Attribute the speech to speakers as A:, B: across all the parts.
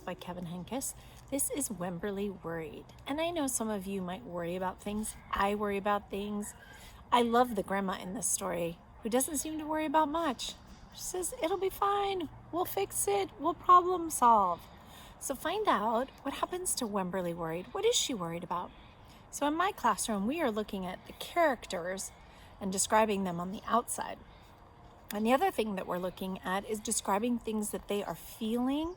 A: by Kevin Henkes. This is Wemberly Worried. And I know some of you might worry about things. I worry about things. I love the grandma in this story who doesn't seem to worry about much. She says, it'll be fine. We'll fix it. We'll problem solve. So find out what happens to Wemberly Worried. What is she worried about? So in my classroom, we are looking at the characters and describing them on the outside. And the other thing that we're looking at is describing things that they are feeling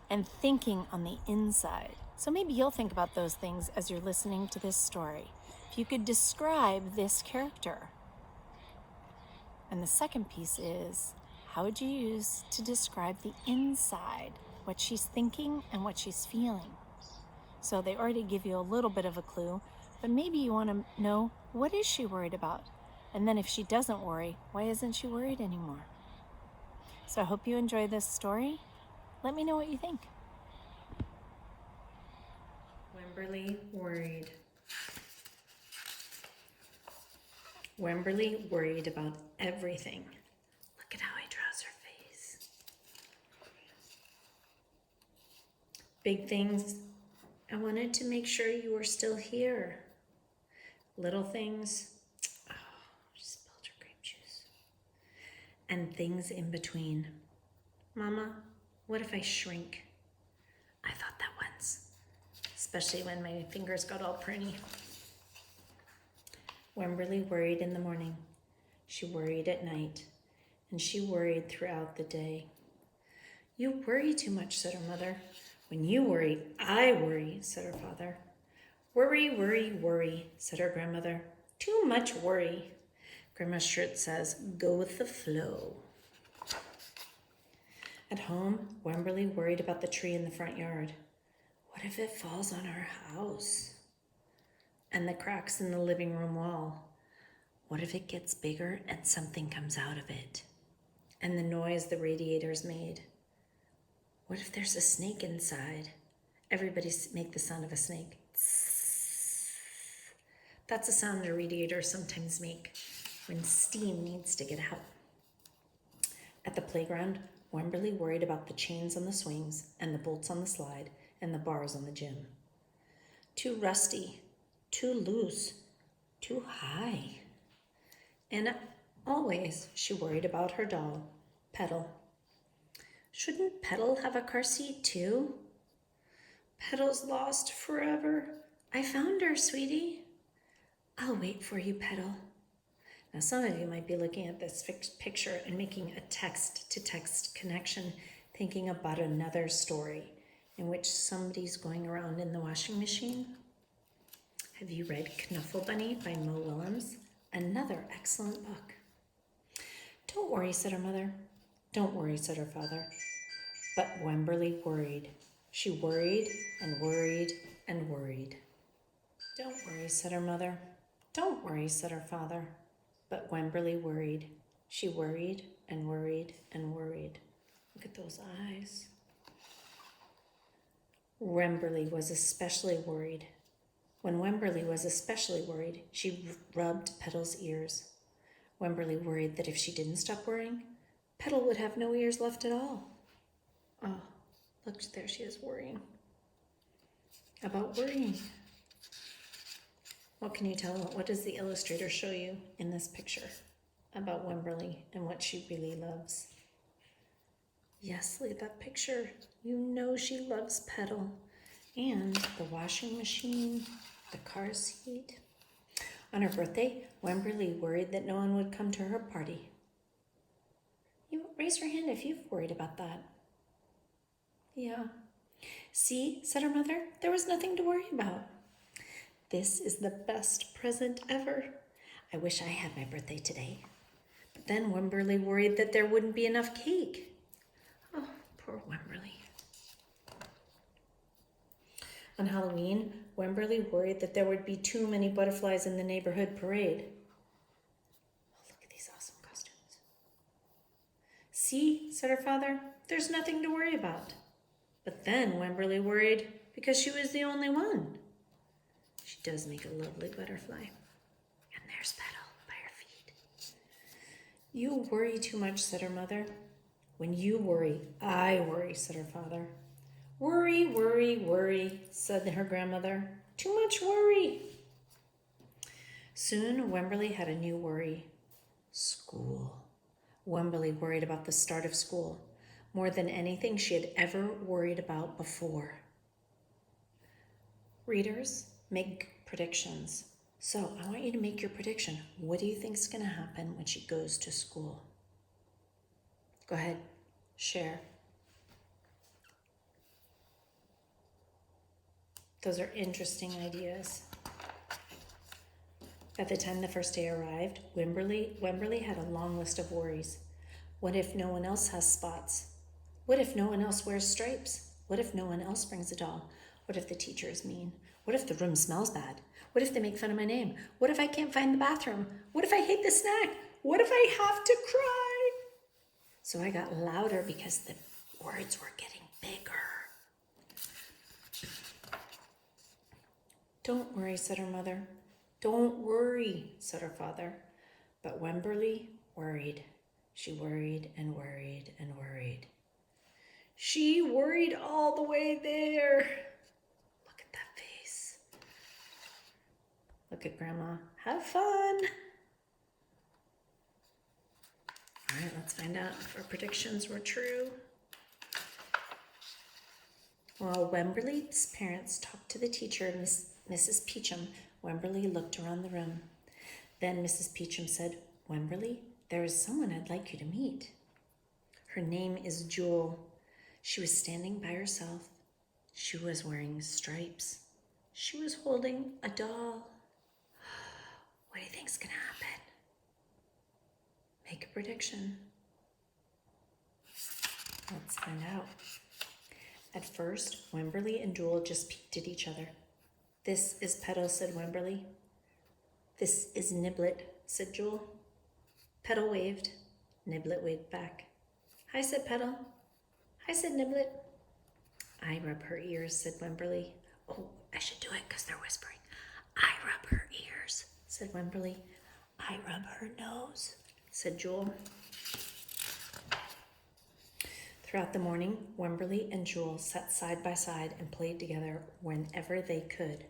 A: and thinking on the inside. So maybe you'll think about those things as you're listening to this story. If you could describe this character. And the second piece is, how would you use to describe the inside, what she's thinking and what she's feeling? So they already give you a little bit of a clue, but maybe you want to know, what is she worried about? And then if she doesn't worry, why isn't she worried anymore? So I hope you enjoy this story. Let me know what you think.
B: Wemberly worried. Wemberly worried about everything. Look at how he draws her face. Big things. I wanted to make sure you were still here. Little things. Oh, she spilled her grape juice. And things in between. Mama, what if I shrink? I thought that once, especially when my fingers got all pruny. Wemberly worried in the morning. She worried at night, and she worried throughout the day. You worry too much, said her mother. When you worry, I worry, said her father. Worry, worry, worry, said her grandmother. Too much worry. Grandma's shirt says, go with the flow. At home, Wemberly worried about the tree in the front yard. What if it falls on our house? And the cracks in the living room wall. What if it gets bigger and something comes out of it? And the noise the radiators made. What if there's a snake inside? Everybody make the sound of a snake. That's a sound the radiators sometimes make when steam needs to get out. At the playground, Wemberly worried about the chains on the swings and the bolts on the slide and the bars on the gym. Too rusty, too loose, too high. And always she worried about her doll, Petal. Shouldn't Petal have a car seat too? Petal's lost forever. I found her, sweetie. I'll wait for you, Petal. Now some of you might be looking at this picture and making a text-to-text connection, thinking about another story in which somebody's going around in the washing machine. Have you read Knuffle Bunny by Mo Willems? Another excellent book. Don't worry, said her mother. Don't worry, said her father. But Wemberly worried. She worried and worried and worried. Don't worry, said her mother. Don't worry, said her father. But Wemberly worried. She worried and worried and worried. Look at those eyes. Wemberly was especially worried. When Wemberly was especially worried, she rubbed Petal's ears. Wemberly worried that if she didn't stop worrying, Petal would have no ears left at all. Oh, look, there she is worrying. About worrying. What can you tell? What does the illustrator show you in this picture about Wemberly and what she really loves? Yes, look at that picture. You know she loves Petal and the washing machine, the car seat. On her birthday, Wemberly worried that no one would come to her party. You raise your hand if you've worried about that. Yeah. See, said her mother, there was nothing to worry about. This is the best present ever. I wish I had my birthday today. But then Wemberly worried that there wouldn't be enough cake. Oh, poor Wemberly. On Halloween, Wemberly worried that there would be too many butterflies in the neighborhood parade. Oh, look at these awesome costumes. See, said her father, there's nothing to worry about. But then Wemberly worried because she was the only one. She does make a lovely butterfly. And there's Petal by her feet. You worry too much, said her mother. When you worry, I worry, said her father. Worry, worry, worry, said her grandmother. Too much worry. Soon Wemberly had a new worry. School. Wemberly worried about the start of school more than anything she had ever worried about before. Readers, make predictions. So I want you to make your prediction. What do you think is going to happen when she goes to school? Go ahead, share. Those are interesting ideas. By the time the first day arrived, Wemberly had a long list of worries. What if no one else has spots? What if no one else wears stripes? What if no one else brings a doll? What if the teacher is mean? What if the room smells bad? What if they make fun of my name? What if I can't find the bathroom? What if I hate the snack? What if I have to cry? So I got louder because the words were getting bigger. Don't worry, said her mother. Don't worry, said her father. But Wemberly worried. She worried and worried and worried. She worried all the way there. Look at that face. Look at Grandma. Have fun. All right, let's find out if our predictions were true. While Wemberly's parents talked to the teacher, Mrs. Peachum, Wemberly looked around the room. Then Mrs. Peachum said, Wemberly, there is someone I'd like you to meet. Her name is Jewel. She was standing by herself. She was wearing stripes. She was holding a doll. What do you think's gonna happen? Make a prediction. Let's find out. At first, Wemberly and Jewel just peeked at each other. This is Petal, said Wemberly. This is Niblet, said Jewel. Petal waved. Niblet waved back. Hi, said Petal. Hi, said Niblet. I rub her ears, said Wemberly. Oh, I should do it because they're whispering. I rub her ears, said Wemberly. I rub her nose, said Jewel. Throughout the morning, Wemberly and Jewel sat side by side and played together whenever they could.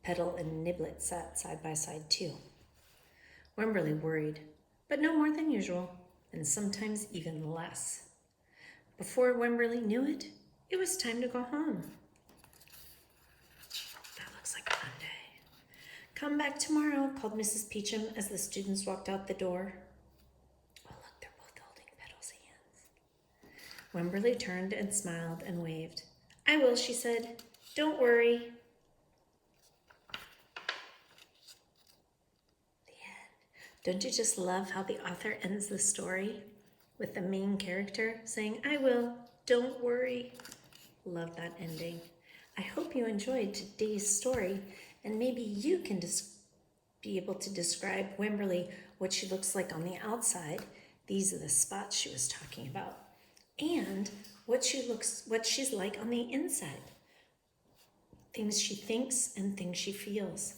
B: Petal and Niblet sat side by side too. Wemberly worried, but no more than usual, and sometimes even less. Before Wemberly knew it, it was time to go home. That looks like a fun day. Come back tomorrow, called Mrs. Peachum as the students walked out the door. Oh, look, they're both holding Petal's hands. Wemberly turned and smiled and waved. I will, she said. Don't worry. The end. Don't you just love how the author ends the story with the main character saying, I will, don't worry. Love that ending. I hope you enjoyed today's story, and maybe you can be able to describe Wimberly, what she looks like on the outside. These are the spots she was talking about. And what she's like on the inside. Things she thinks and things she feels.